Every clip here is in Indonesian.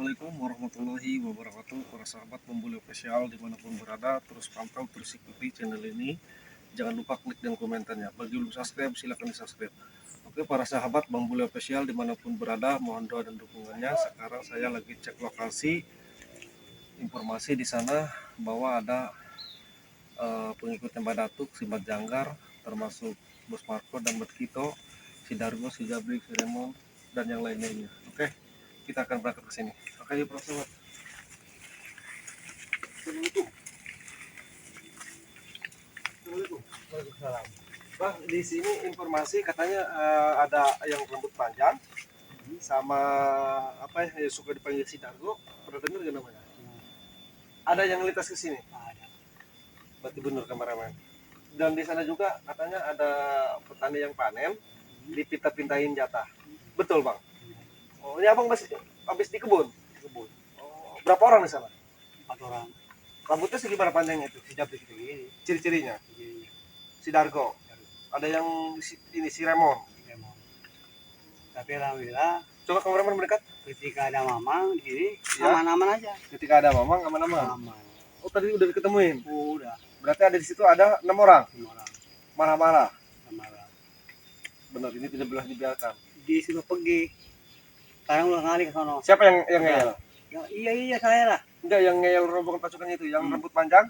Assalamualaikum warahmatullahi wabarakatuh. Para sahabat Pembuli Official dimanapun berada, terus pantau, terus ikuti channel ini. Jangan lupa klik dan komentarnya. Bagi belum subscribe, silahkan di subscribe. Oke, para sahabat Bambuli Official dimanapun berada, mohon doa dan dukungannya. Sekarang saya lagi cek lokasi. Informasi di sana bahwa ada pengikutnya Mbak Datuk, si Mbak Janggar, termasuk Bos Marco dan Mbak Kito, si Dargo, si Jabrik, si Remon, dan yang lain-lainnya. Oke, kita akan berangkat ke sini. Oke, yuk para sahabat. Waalaikumsalam. Bang, di sini informasi katanya ada yang rambut panjang sama apa ya suka dipanggil si Dargo. Pernah dengar nggak namanya? Ada yang lintas ke sini? Ada. Berarti benar kameramen. Dan di sana juga katanya ada petani yang panen dipinta-pintain jatah. Betul bang? Oh, ini abang habis di kebun? Kebun. Oh, berapa orang di sana? 4 orang. Rambutnya segimana panjangnya itu? Si Jabrik itu gini. Ciri-cirinya? Si Dargo. Ada yang ini si Remon. Tapi alhamdulillah Coba kameramen mendekat. ketika ada mamang di sini Ya. aman-aman aja. Ketika ada mamang aman-aman. Aman. Oh tadi udah diketemuin. Udah Berarti ada di situ ada 6 orang. 5 orang. Marah-marah. Marah. Benar, ini tidak boleh dibiarkan. Disuruh pergi. Sekarang udah kali ke sono. Siapa yang ngeyel? Ya, iya saya lah. Enggak, yang ngeyel rombongan pasukan itu, yang rambut panjang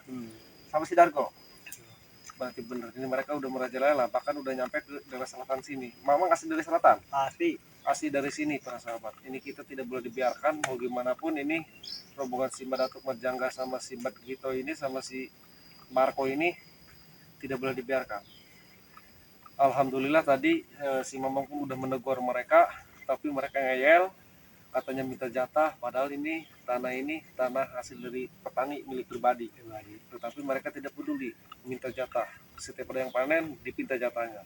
sama si Dargo. Berarti benar, ini mereka udah merajalela, bahkan udah nyampe ke daerah selatan sini. Mamang asli dari selatan? Pasti. Asli dari sini para sahabat. Ini kita tidak boleh dibiarkan, mau gimana pun ini rombongan si Mbak Datuk Marjangga sama si Mbak Gito ini sama si Marco ini tidak boleh dibiarkan. Alhamdulillah tadi si Mamang pun udah menegur mereka, tapi mereka ngeyel, katanya minta jatah, padahal ini tanah hasil dari petani milik pribadi. Tetapi mereka tidak peduli, minta jatah. Setiap ada yang panen, dipinta jatahnya.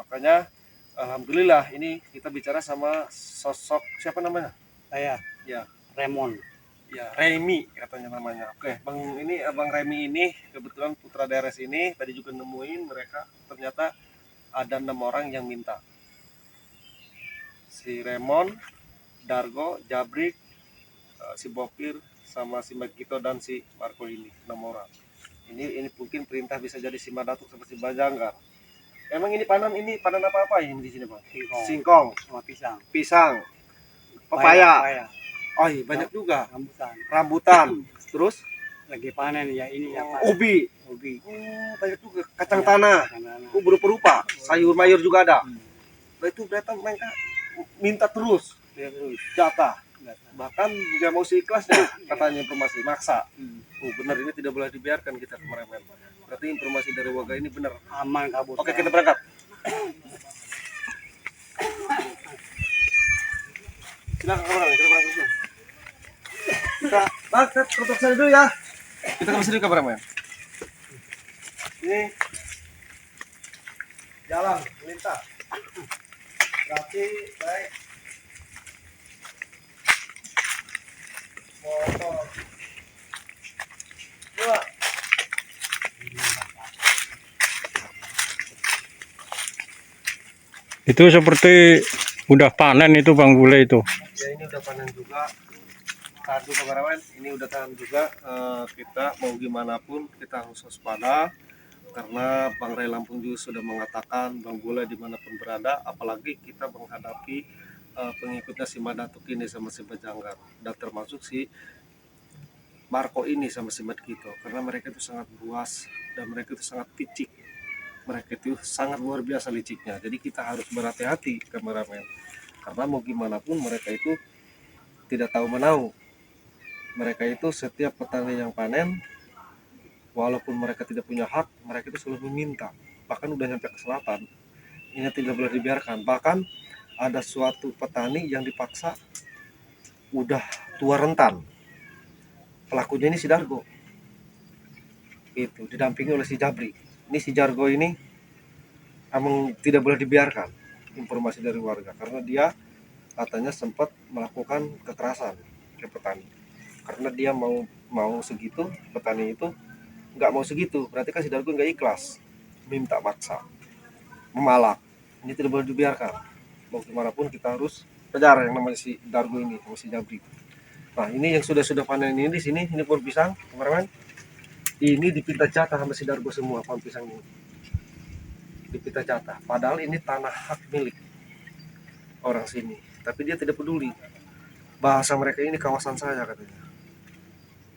Makanya alhamdulillah ini kita bicara sama sosok siapa namanya? Saya. Ya. Remon. Ya, Remi katanya namanya. Oke, Bang ini Abang Remi ini kebetulan putra daerah sini, tadi juga nemuin mereka ternyata ada 6 orang yang minta. Si Remon, Dargo, Jabrik, si Bokir, sama si Magito dan si Marco ini 6 orang. Ini mungkin perintah bisa jadi si Madatuk sama si Bajanggar. Emang ini panen apa ini di sini bang? Singkong, Sama pisang. pisang, pepaya. Pepaya. Oh iya banyak juga. Rambutan. Terus Lagi panen ya ini ya Pak. ubi. Ubi. Oh, banyak juga. Kacang tanah. Tanah. Oh, berupa-rupa. Sayur mayur juga ada. Itu berarti mereka minta terus jatah. Bahkan dia mau seikhlasnya katanya informasi maksa. Oh benar, ini tidak boleh dibiarkan kita kemarin. Berarti informasi dari warga ini benar. Aman kabur. Oke, kita berangkat. Silakan kameramen, kita berangkat dulu. Kita tutup sana dulu ya. Kita ke sini kameramen. Ini jalan lintas. Berarti baik motor. Dua. Itu seperti udah panen itu Bang Bule itu. Ya ini udah panen juga. Satu kameramen, ini udah tahan juga. Kita mau gimana pun kita harus waspada karena Bang Ray Lampung juga sudah mengatakan Bang Bule dimanapun berada, apalagi kita menghadapi pengikutnya si Madatuk ini sama si Bajanggar dan termasuk si Marco ini sama si Magito, karena mereka itu sangat buas dan mereka itu sangat picik. Mereka itu sangat luar biasa liciknya. Jadi kita harus berhati-hati kameramen. Karena mau gimana pun mereka itu tidak tahu menau. Mereka itu setiap petani yang panen, walaupun mereka tidak punya hak, mereka itu selalu meminta. Bahkan udah nyampe ke selatan. Ini tidak boleh dibiarkan. Bahkan ada suatu petani yang dipaksa udah tua rentan. Pelakunya ini si Dargo. Itu didampingi oleh si Jabrik. Ini si Dargo ini emang tidak boleh dibiarkan, informasi dari warga, karena dia katanya sempat melakukan kekerasan ke petani. Karena dia mau segitu, petani itu nggak mau segitu, berarti kan si Dargo nggak ikhlas, minta maksa, memalak. Ini tidak boleh dibiarkan. Mau gimana pun kita harus kejar yang namanya si Dargo ini, sama si Jabrik. Nah, ini yang sudah panen ini di sini, ini pohon pisang, kameramen. Ini dipinta jatah sama si Dargo semua pohon pisang ini. Dipinta jatah. Padahal ini tanah hak milik orang sini. Tapi dia tidak peduli. Bahasa mereka ini kawasan saya katanya.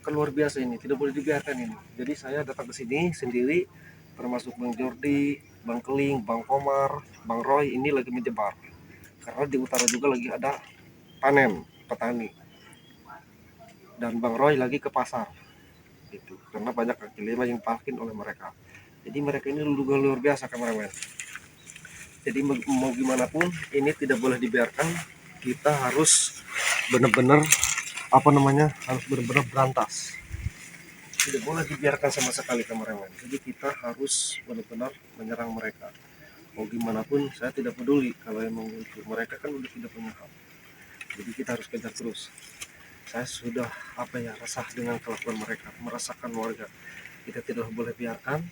Kan luar biasa ini, tidak boleh dibiarkan ini. Jadi saya datang ke sini sendiri, termasuk Bang Jordi, Bang Keling, Bang Komar, Bang Roy ini lagi menyebar. Karena di utara juga lagi ada panen petani. Dan Bang Roy lagi ke pasar. Gitu. Karena banyak kaki lima yang parkir oleh mereka. Jadi mereka ini juga luar biasa kameramen. Jadi mau gimana pun ini tidak boleh dibiarkan. Kita harus benar-benar harus benar-benar berantas. Tidak boleh dibiarkan sama sekali kameramen. Jadi kita harus benar-benar menyerang mereka. Mau gimana pun saya tidak peduli kalau emang itu. Mereka kan udah tidak punya hak. Jadi kita harus kejar terus. Saya sudah resah dengan kelakuan mereka, merasakan warga. Kita tidak boleh biarkan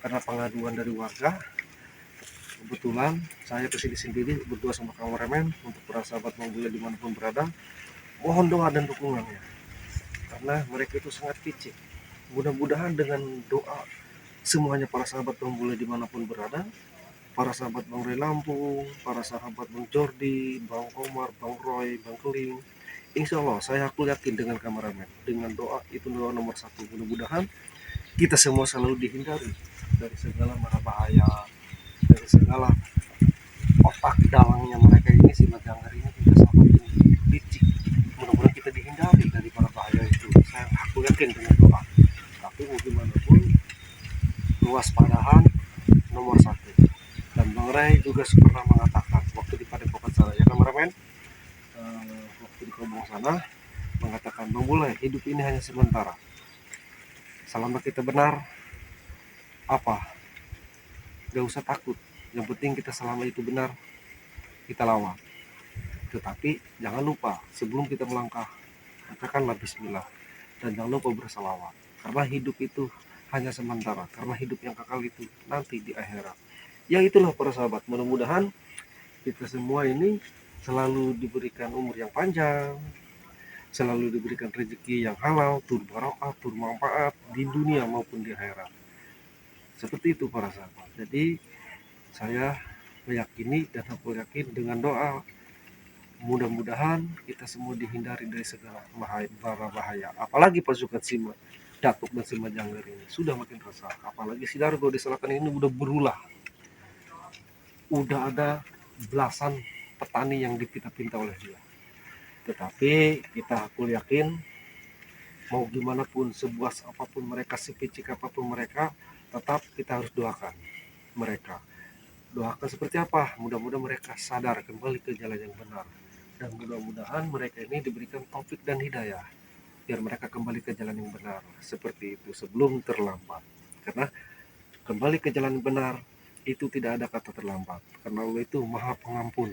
karena pengaduan dari warga. Kebetulan saya kesini sendiri berdua sama kameramen untuk para sahabat Manggule dimanapun berada. Mohon doa dan dukungannya karena mereka itu sangat kicik. Mudah-mudahan dengan doa semuanya para sahabat Manggule dimanapun berada, para sahabat Bang Ray Lampung, para sahabat Bang Jordi, Bang Komar, Bang Roy, Bang Keling, insya Allah aku yakin dengan kameramen, dengan doa itu doa nomor satu. Mudah-mudahan kita semua selalu dihindari dari segala mara bahaya, dari segala otak dalangnya mereka ini, si Majanggar ini tidak sama licik. Mudah-mudahan kita dihindari dari para bahaya itu. Aku yakin dengan doa. Tapi mau gimana pun kewaspadaan nomor satu. Dan Bang Ray juga pernah mengatakan waktu di Padepokan sana ya kameramen, waktu di Kobong sana mengatakan Bang Bule, hidup ini hanya sementara. Selama kita benar, gak usah takut. Yang penting kita selama itu benar, kita lawan. Tetapi jangan lupa sebelum kita melangkah, katakanlah bismillah. Dan jangan lupa bersalawat. Karena hidup itu hanya sementara. Karena hidup yang kekal itu nanti di akhirat. Ya itulah para sahabat. Mudah-mudahan kita semua ini selalu diberikan umur yang panjang, selalu diberikan rezeki yang halal, tur barokah, tur manfaat di dunia maupun di akhirat. Seperti itu para sahabat. Jadi saya meyakini dan aku yakin dengan doa mudah-mudahan kita semua dihindari dari segala bahaya. Apalagi pasukan Sima Datuk dan Sima Janggar ini sudah makin resah. Apalagi si Dargo di selatan ini udah berulah. Udah ada belasan petani yang dipinta-pinta oleh dia. Tetapi aku yakin mau gimana pun, sebuas apapun mereka, sepicik apapun mereka, tetap kita harus doakan mereka. Doakan seperti apa? Mudah-mudahan mereka sadar kembali ke jalan yang benar. Dan mudah-mudahan mereka ini diberikan taufik dan hidayah biar mereka kembali ke jalan yang benar. Seperti itu sebelum terlambat. Karena kembali ke jalan yang benar itu tidak ada kata terlambat. Karena Allah itu Maha Pengampun.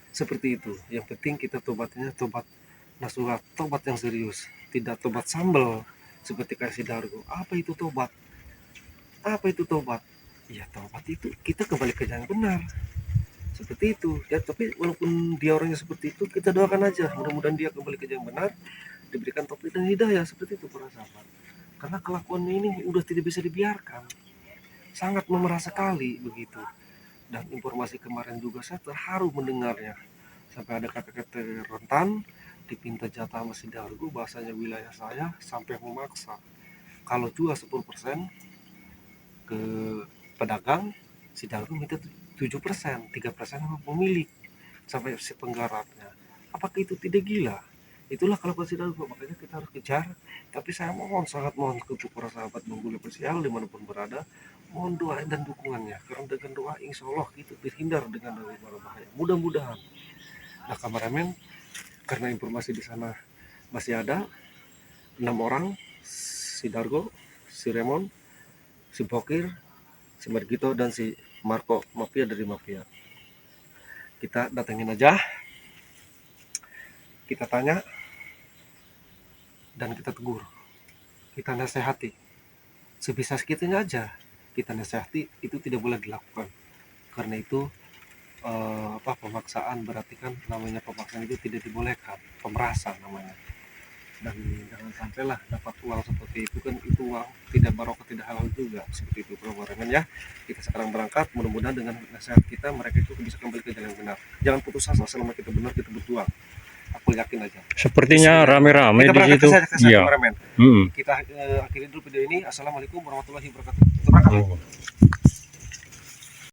Seperti itu. Yang penting kita tobatnya tobat nasuha, tobat yang serius, tidak tobat sambal seperti kasih Dargo. Apa itu tobat? Ya tobat itu kita kembali ke jalan benar. Seperti itu ya. Tapi walaupun dia orangnya seperti itu, kita doakan aja mudah-mudahan dia kembali ke jalan benar, diberikan taufik dan hidayah. Seperti itu para sahabat. Karena kelakuannya ini udah tidak bisa dibiarkan, sangat memerah sekali begitu. Dan informasi kemarin juga saya terharu mendengarnya, sampai ada kata-kata rentan dipinta jatah sama si Dargo, bahasanya wilayah saya, sampai memaksa kalau jual 10% ke pedagang, si Dargo minta 7%, 3% sama pemilik sampai si penggarapnya. Apakah itu tidak gila? Itulah kalau si Dargo, makanya kita harus kejar. Tapi saya sangat mohon untuk para sahabat Manggule Spesial dimanapun berada, mohon doa dan dukungannya, karena dengan doa insya Allah kita terhindar dengan dari bahaya. Mudah-mudahan. Nah kameramen, karena informasi di sana masih ada 6 orang, si Dargo, si Remon, si Bokir, si Margito, dan si Marco, mafia dari mafia. Kita datengin aja, kita tanya, dan kita tegur, kita nasihati. Sebisa kita aja kita nasihati, itu tidak boleh dilakukan. Karena itu pemaksaan, berarti kan namanya pemaksaan itu tidak dibolehkan, pemerasan namanya. Dan jangan sampailah dapat uang seperti itu, kan itu uang tidak barokah, tidak halal juga, seperti itu teman-teman ya. Kita sekarang berangkat, mudah-mudahan dengan nasihat kita mereka itu bisa kembali ke jalan yang benar. Jangan putus asa, selama kita benar kita berjuang, aku yakin aja. Sepertinya rame-rame Kita di berangkat situ. ke saya, Iya. kameramen. Mm. Kita akhiri dulu video ini. Assalamualaikum warahmatullahi wabarakatuh. Kita berangkat. Oh.